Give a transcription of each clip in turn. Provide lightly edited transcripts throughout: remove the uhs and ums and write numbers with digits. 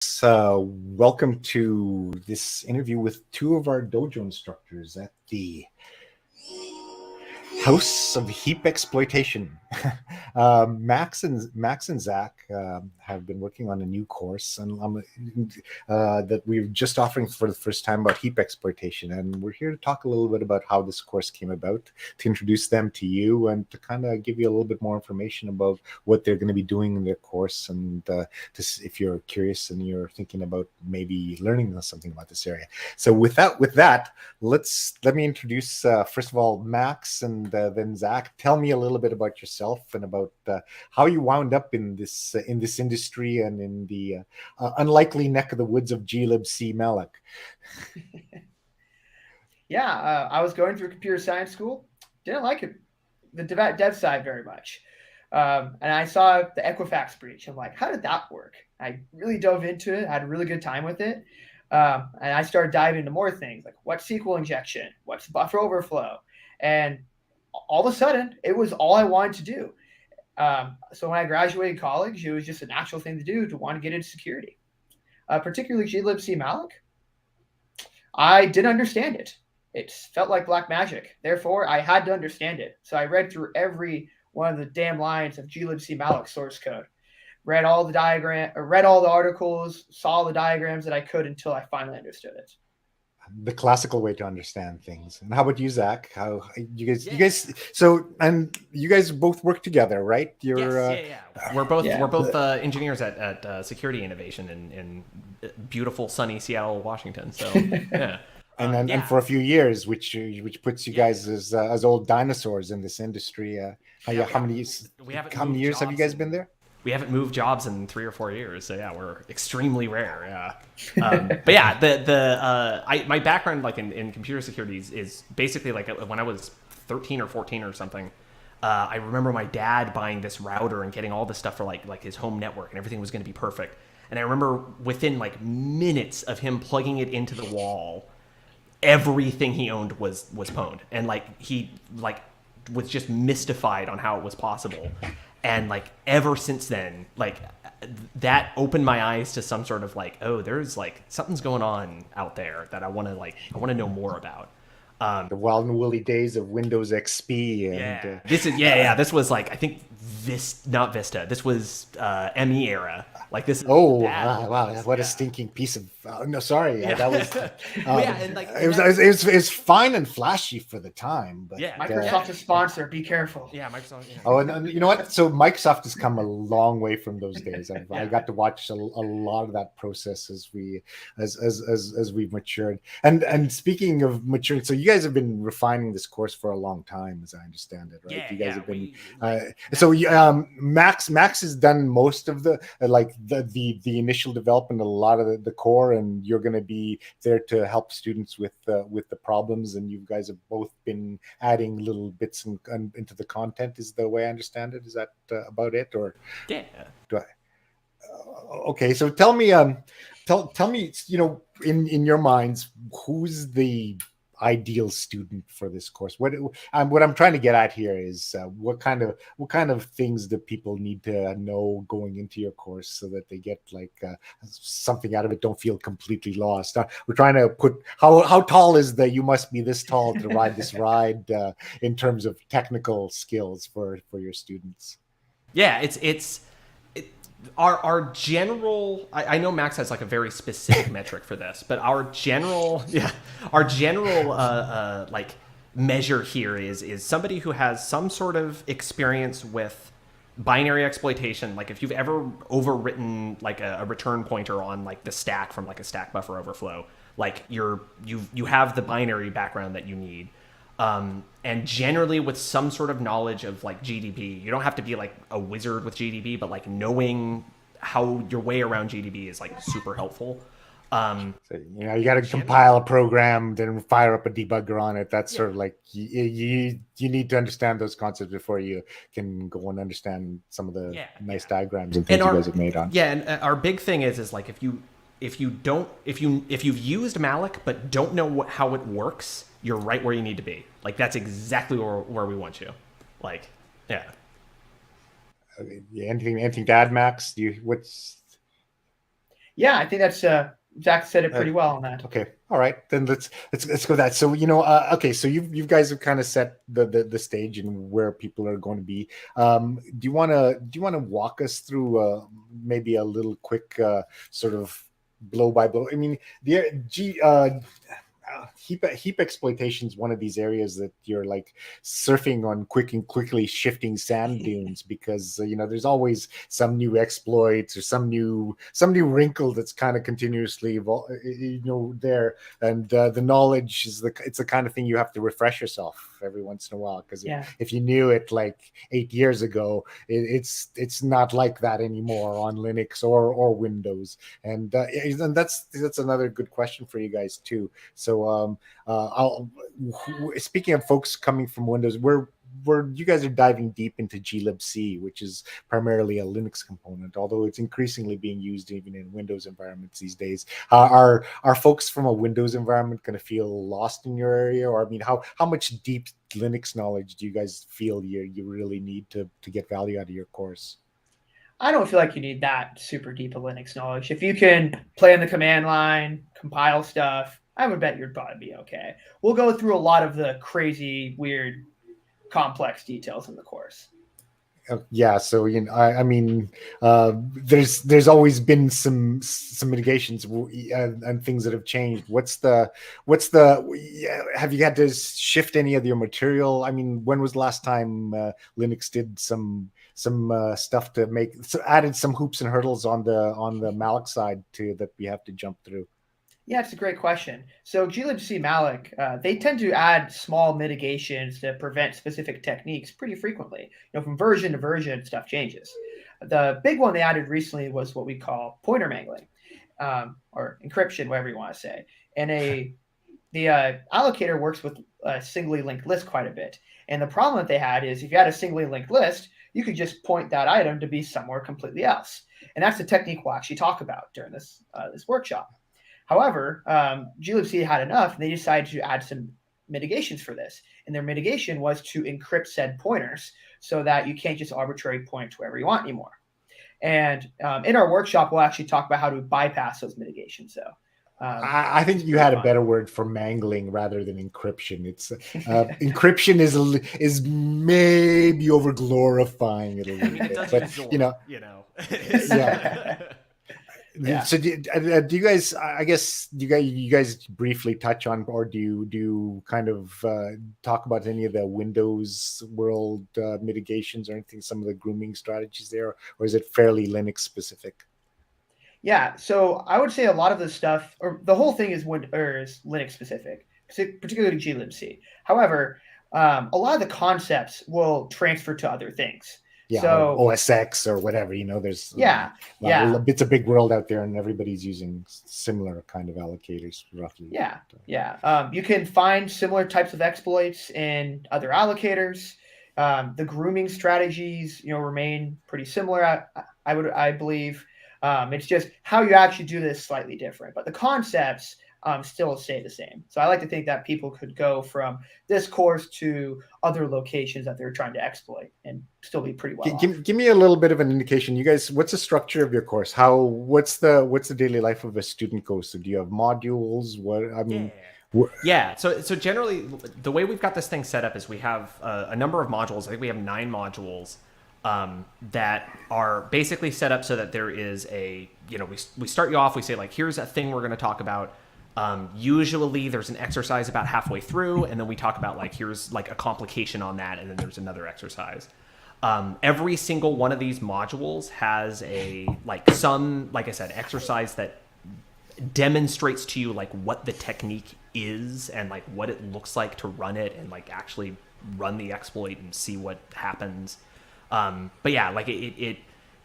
Welcome to this interview with two of our dojo instructors at the House of Heap Exploitation. Max and Zach have been working on a new course, and that we're just offering for the first time about heap exploitation. And we're here to talk a little bit about how this course came about, to introduce them to you, and to kind of give you a little bit more information about what they're going to be doing in their course. And if you're curious and you're thinking about maybe learning something about this area. So with that, let me introduce first of all Max, and then Zach. Tell me a little bit about yourself and about how you wound up in this industry and in the unlikely neck of the woods of glibc malloc. I was going through computer science school. Didn't like it, the dev side very much. And I saw the Equifax breach. I'm like, how did that work? I really dove into it, had a really good time with it. And I started diving into more things like what's SQL injection, what's buffer overflow. And all of a sudden, it was all I wanted to do. So when I graduated college, it was just a natural thing to do to want to get into security, particularly glibc malloc. I didn't understand it. It felt like black magic. Therefore, I had to understand it. So I read through every one of the damn lines of glibc malloc source code, read all the articles, saw the diagrams that I could until I finally understood it. The classical way to understand things. And how about you, Zach? How you guys? So, and you guys both work together, right? We're both engineers at Security Innovation in beautiful, sunny Seattle, Washington. So, yeah. And for a few years, which puts you guys as old dinosaurs in this industry. How many years have you guys been there? We haven't moved jobs in 3 or 4 years, so yeah, we're extremely rare. Yeah, but yeah, my background like in computer security is basically like when I was 13 or 14 or something. I remember my dad buying this router and getting all this stuff for like his home network, and everything was going to be perfect. And I remember within like minutes of him plugging it into the wall, everything he owned was pwned, and like he was just mystified on how it was possible. And like ever since then, like that opened my eyes to some sort of like, oh, there's like something's going on out there that I want to know more about. The wild and woolly days of Windows XP. And, this was like, I think not Vista. This was ME era. Like this. Wow! What a stinking piece of. No, sorry. Yeah. That was. And like it was fine and flashy for the time, but Microsoft is sponsor. Be careful. Yeah, Microsoft. Yeah. Oh, and you know what? So Microsoft has come a long way from those days. I got to watch a lot of that process as we've matured. And speaking of maturing, so you guys have been refining this course for a long time, as I understand it, right? Yeah, you guys have been. Max has done most of the the initial development, a lot of the core, and you're going to be there to help students with the problems, and you guys have both been adding little bits into the content, is the way I understand it. Is that about it, or do I okay, so tell me in your minds, who's the ideal student for this course? What I'm trying to get at here is what kind of things do people need to know going into your course so that they get like something out of it, don't feel completely lost. We're trying to put how tall is the you must be this tall to ride this ride in terms of technical skills for your students. Yeah, it's our general, I know Max has like a very specific metric for this, but our general like measure here is somebody who has some sort of experience with binary exploitation. Like if you've ever overwritten like a return pointer on like the stack from like a stack buffer overflow, like you have the binary background that you need. And generally with some sort of knowledge of like GDB. You don't have to be like a wizard with GDB, but like knowing how your way around GDB is like super helpful. So, you got to compile a program, then fire up a debugger on it. That's sort of like you need to understand those concepts before you can go and understand some of the nice diagrams and things you guys have made on. Yeah, and our big thing is like if you've used malloc but don't know how it works, you're right where you need to be. Like that's exactly where we want you. Like, yeah. Anything to add, Max? Yeah, I think that's Zach said it pretty well on that. Okay, all right, then let's go with that. So okay, so you guys have kind of set the stage and where people are going to be. Do you want to walk us through maybe a little quick sort of blow by blow? I mean, heap exploitation is one of these areas that you're like surfing on quickly shifting sand dunes, because there's always some new exploits or some new wrinkle that's kind of continuously there, and the knowledge it's the kind of thing you have to refresh yourself every once in a while, because if you knew it like 8 years ago, it's not like that anymore on Linux or Windows, and that's another good question for you guys too. So speaking of folks coming from Windows, where you guys are diving deep into glibc, which is primarily a Linux component, although it's increasingly being used even in Windows environments these days. Are folks from a Windows environment going to feel lost in your area? Or I mean, how much deep Linux knowledge do you guys feel you really need to get value out of your course? I don't feel like you need that super deep of Linux knowledge. If you can play on the command line, compile stuff, I would bet you'd probably be okay. We'll go through a lot of the crazy, weird, complex details in the course. Yeah, so I mean, there's always been some mitigations and things that have changed. Have you had to shift any of your material? I mean, when was the last time Linux did some stuff to added some hoops and hurdles on the malloc side that we have to jump through? Yeah, it's a great question. So glibc malloc, they tend to add small mitigations to prevent specific techniques pretty frequently. From version to version, stuff changes. The big one they added recently was what we call pointer mangling, or encryption, whatever you want to say. And the allocator works with a singly linked list quite a bit. And the problem that they had is if you had a singly linked list, you could just point that item to be somewhere completely else. And that's the technique we'll actually talk about during this workshop. However, glibc had enough, and they decided to add some mitigations for this. And their mitigation was to encrypt said pointers so that you can't just arbitrarily point to wherever you want anymore. And in our workshop, we'll actually talk about how to bypass those mitigations. So I think you had a better word for mangling rather than encryption. It's encryption is maybe over glorifying it a little bit, but yeah. Yeah. So do you guys? I guess you guys briefly touch on, or do you kind of talk about any of the Windows world mitigations or anything? Some of the grooming strategies there, or is it fairly Linux specific? Yeah. So I would say a lot of the stuff, or the whole thing, is Linux specific, particularly glibc. However, a lot of the concepts will transfer to other things. Yeah, so OS X or whatever, there's it's a big world out there, and everybody's using similar kind of allocators roughly. You can find similar types of exploits in other allocators. The grooming strategies, remain pretty similar. I believe it's just how you actually do this slightly different, but the concepts still stay the same. So I like to think that people could go from this course to other locations that they're trying to exploit and still be pretty well. Give me a little bit of an indication. You guys, what's the structure of your course? What's the daily life of a student goes? So do you have modules? So generally, the way we've got this thing set up is we have a number of modules. I think we have 9 modules that are basically set up so that there is we start you off. We say, like, here's a thing we're going to talk about. Usually there's an exercise about halfway through, and then we talk about, like, here's like a complication on that, and then there's another exercise. Every single one of these modules has like I said, exercise that demonstrates to you like what the technique is and like what it looks like to run it and like actually run the exploit and see what happens. But yeah, like it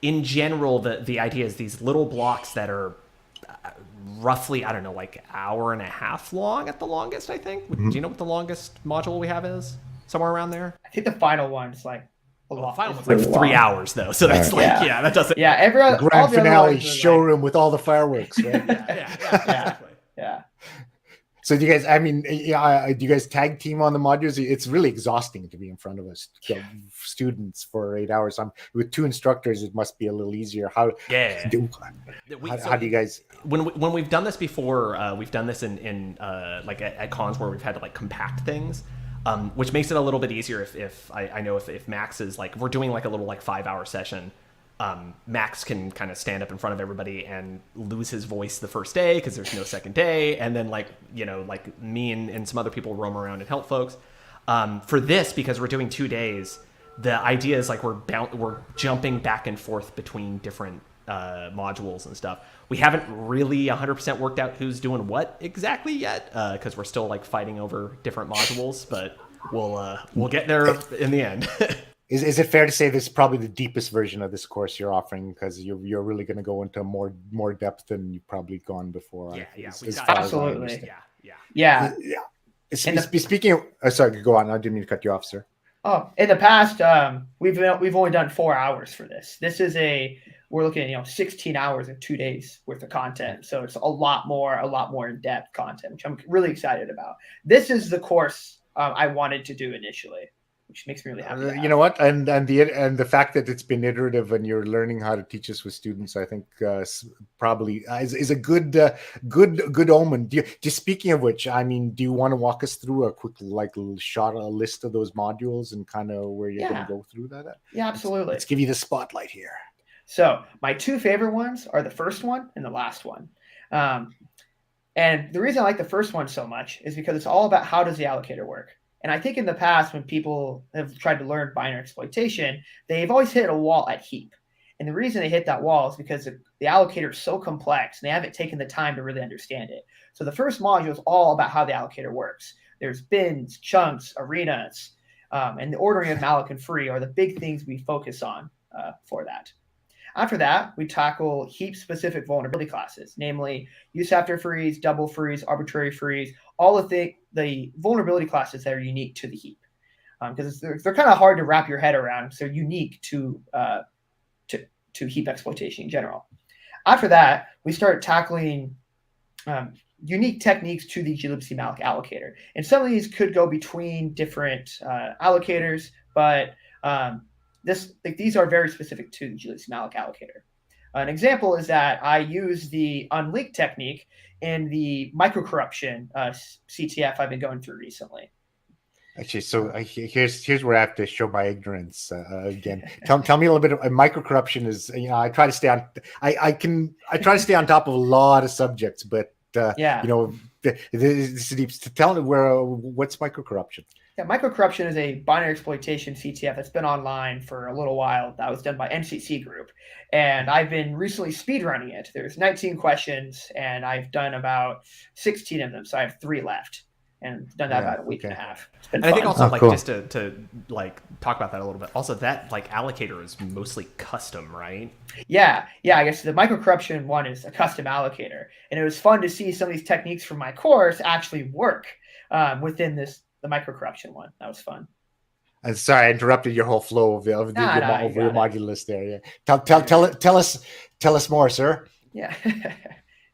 in general, the idea is these little blocks that are roughly, I don't know, like hour and a half long at the longest, I think. Mm-hmm. Do you know what the longest module we have is? Somewhere around there? I think the final one's like a lot. The final one's like 3 hours, though. So that's that doesn't... Yeah, everyone... Grand finale showroom with all the fireworks, right? Yeah. So do you guys, I mean, yeah, do you guys tag team on the modules? It's really exhausting to be in front of us students for 8 hours. With two instructors, it must be a little easier. How Yeah. do you guys? When we've done this before, we've done this in like at cons where we've had to like compact things, which makes it a little bit easier if I know if Max is like, we're doing like a little like 5-hour session. Max can kind of stand up in front of everybody and lose his voice the first day because there's no second day, and then like me and some other people roam around and help folks. For this, because we're doing 2 days, the idea is like we're jumping back and forth between different modules and stuff. We haven't really 100% worked out who's doing what exactly yet, because we're still like fighting over different modules, but we'll get there in the end. Is it fair to say this is probably the deepest version of this course you're offering, because you're really going to go into more depth than you've probably gone before? Yeah. Absolutely. Yeah. Speaking of, sorry, go on. I didn't mean to cut you off, sir. Oh, in the past, we've only done 4 hours for this. This is we're looking at 16 hours in 2 days worth of content. So it's a lot more in-depth content, which I'm really excited about. This is the course I wanted to do initially, which makes me really happy. You know what, and the fact that it's been iterative and you're learning how to teach this with students, I think probably is a good omen. Just speaking of which, I mean, do you want to walk us through a quick a list of those modules and kind of where you're going to go through that? Yeah, absolutely. Let's give you the spotlight here. So my two favorite ones are the first one and the last one. And the reason I like the first one so much is because it's all about how does the allocator work. And I think in the past, when people have tried to learn binary exploitation, they've always hit a wall at Heap. And the reason they hit that wall is because the allocator is so complex and they haven't taken the time to really understand it. So the first module is all about how the allocator works. There's bins, chunks, arenas, and the ordering of malloc and free are the big things we focus on for that. After that, we tackle Heap-specific vulnerability classes, namely use after freeze, double freeze, arbitrary freeze, all of the vulnerability classes that are unique to the Heap. Because they're kind of hard to wrap your head around, so unique to Heap exploitation in general. After that, we start tackling unique techniques to the glibc malloc allocator. And some of these could go between different allocators, but these are very specific to the glibc malloc allocator. An example is that I use the unleak technique in the microcorruption CTF I've been going through recently. Actually, so here's where I have to show my ignorance again. Tell me a little bit of microcorruption. Is I try to stay on. I try to stay on top of a lot of subjects, but tell me what's microcorruption. Yeah, microcorruption is a binary exploitation CTF that's been online for a little while. That was done by NCC Group. And I've been recently speedrunning it. There's 19 questions, and I've done about 16 of them. So I have 3 left. And done that about a week and a half. It's been fun. I think also cool. just to like talk about that a little bit. Also, that like allocator is mostly custom, right? Yeah. I guess the microcorruption one is a custom allocator, and it was fun to see some of these techniques from my course actually work within the microcorruption one. That was fun. I'm sorry, I interrupted your whole flow of your module list there. Yeah, tell us more, sir. Yeah.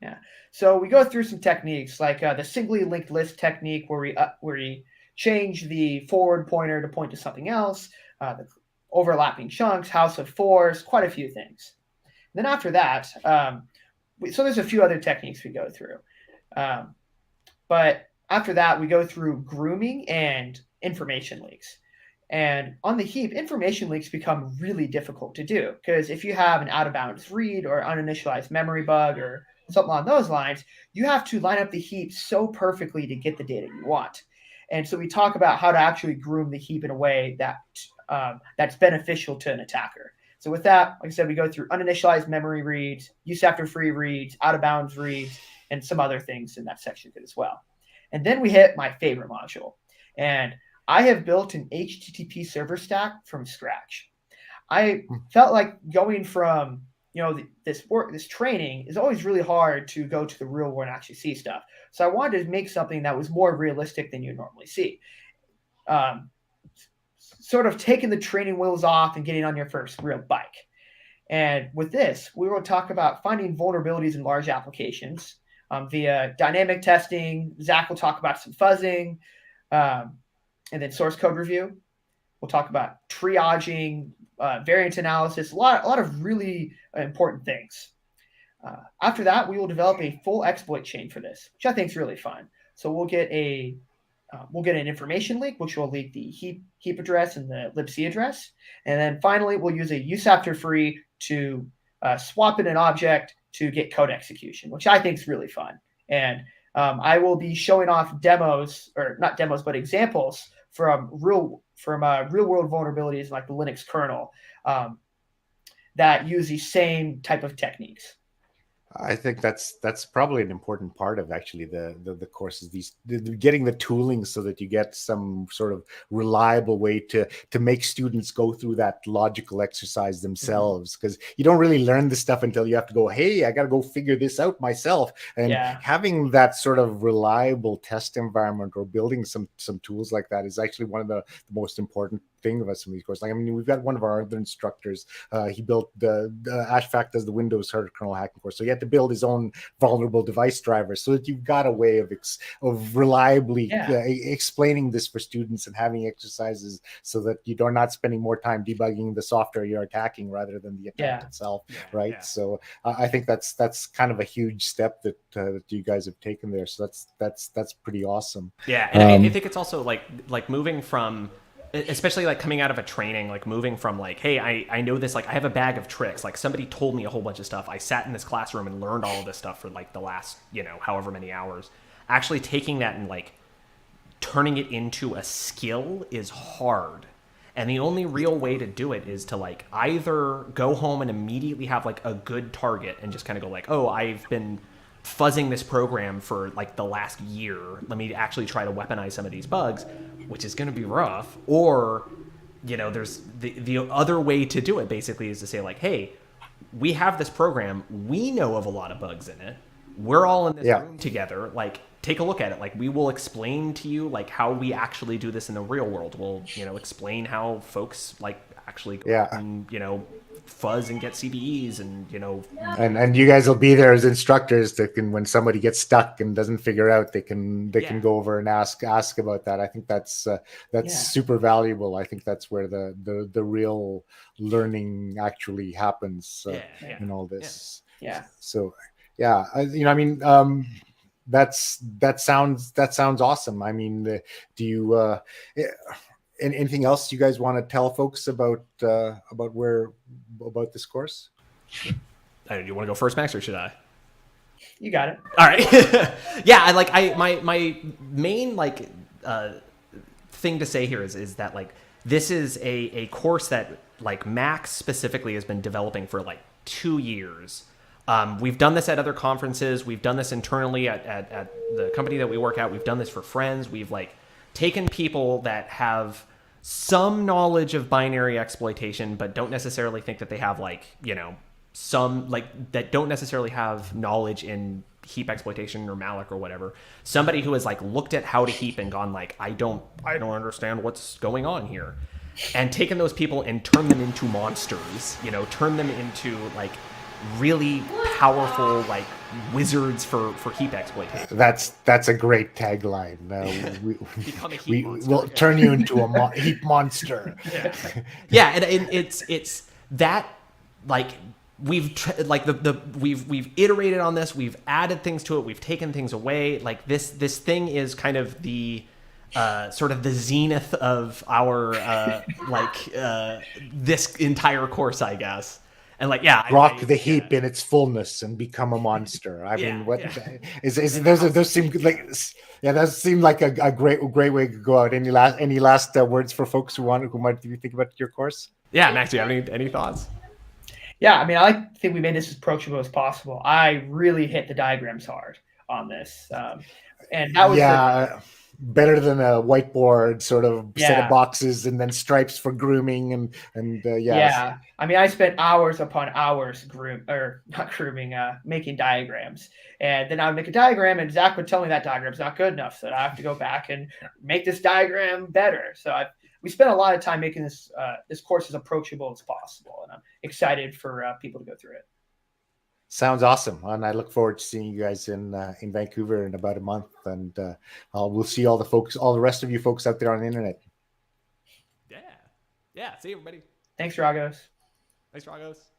Yeah. So we go through some techniques like the singly linked list technique, where we change the forward pointer to point to something else, the overlapping chunks, house of fours, quite a few things. And then after that, so there's a few other techniques we go through. But after that, we go through grooming and information leaks. And on the Heap, information leaks become really difficult to do, because if you have an out-of-bounds read or uninitialized memory bug or something along those lines, you have to line up the Heap so perfectly to get the data you want. And so we talk about how to actually groom the Heap in a way that that's beneficial to an attacker. So with that, like I said, we go through uninitialized memory reads, use after free reads, out-of-bounds reads, and some other things in that section as well. And then we hit my favorite module. And I have built an HTTP server stack from scratch. I felt like going from this training is always really hard to go to the real world and actually see stuff. So I wanted to make something that was more realistic than you normally see. Sort of taking the training wheels off and getting on your first real bike. And with this, we will talk about finding vulnerabilities in large applications, via dynamic testing. Zach will talk about some fuzzing, and then source code review. We'll talk about triaging, variant analysis, a lot of really important things. After that, we will develop a full exploit chain for this, which I think is really fun. So we'll get an information leak, which will leak the heap address and the libc address, and then finally we'll use a use after free to swap in an object to get code execution, which I think is really fun. And I will be showing off demos, or not demos, but examples from real world vulnerabilities like the Linux kernel that use the same type of techniques. I think that's probably an important part of actually the courses. Getting the tooling so that you get some sort of reliable way to make students go through that logical exercise themselves, because you don't really learn this stuff until you have to go, hey, I got to go figure this out myself. And having that sort of reliable test environment or building some tools like that is actually one of the most important thing of us in these courses. Like, I mean, we've got one of our other instructors. He built the Ashfact does the Windows hardware kernel hacking course, so he had to build his own vulnerable device drivers, so that you've got a way of reliably explaining this for students and having exercises so that you're not spending more time debugging the software you're attacking rather than the attack itself, right? Yeah. So I think that's kind of a huge step that you guys have taken there. So that's pretty awesome. Yeah, and I think it's also like moving from, especially like coming out of a training, like moving from like, hey, I know this, like I have a bag of tricks, like somebody told me a whole bunch of stuff, I sat in this classroom and learned all of this stuff for like the last, however many hours. Actually taking that and like turning it into a skill is hard. And the only real way to do it is to like either go home and immediately have like a good target and just kind of go like, oh, I've been fuzzing this program for like the last year, let me actually try to weaponize some of these bugs, which is going to be rough. Or there's the other way to do it basically is to say like, hey, we have this program, we know of a lot of bugs in it, we're all in this room together, like take a look at it, like we will explain to you like how we actually do this in the real world. We'll explain how folks like actually go and fuzz and get CVEs and and you guys will be there as instructors that can, when somebody gets stuck and doesn't figure out, they can go over and ask about that. I think that's super valuable. I think that's where the real learning actually happens in all this. So that sounds awesome. I mean, do you anything else you guys want to tell folks about this course? Do you want to go first, Max, or should I? You got it. All right. Yeah, my main thing to say here is that like this is a course that like Max specifically has been developing for like 2 years. We've done this at other conferences. We've done this internally at the company that we work at. We've done this for friends. We've like taken people that have some knowledge of binary exploitation, but don't necessarily think that they have some that don't necessarily have knowledge in heap exploitation or malloc or whatever. Somebody who has like looked at how to heap and gone like, I don't understand what's going on here, and taken those people and turned them into monsters. Turn them into like really powerful like wizards for heap exploitation. That's a great tagline. We will turn you into a heap monster. And it's that like we've we've iterated on this, we've added things to it, we've taken things away. Like this thing is kind of the sort of the zenith of our this entire course, I guess. And rock the heap in its fullness and become a monster. I mean, what those seem like? Yeah, that seemed like a great way to go out. Any last words for folks who might think about your course? Yeah, Max, do you have any thoughts? Yeah, I mean, I think we made this as approachable as possible. I really hit the diagrams hard on this, and that was better than a whiteboard sort of set of boxes and then stripes for grooming and I mean, I spent hours upon hours making diagrams, and then I would make a diagram and Zach would tell me that diagram's not good enough, so I have to go back and make this diagram better. So we spent a lot of time making this course as approachable as possible, and I'm excited for people to go through it. Sounds awesome, and I look forward to seeing you guys in Vancouver in about a month, and we'll see all the rest of you folks out there on the internet. Yeah. See you, everybody. Thanks, Ragos. Thanks, Ragos.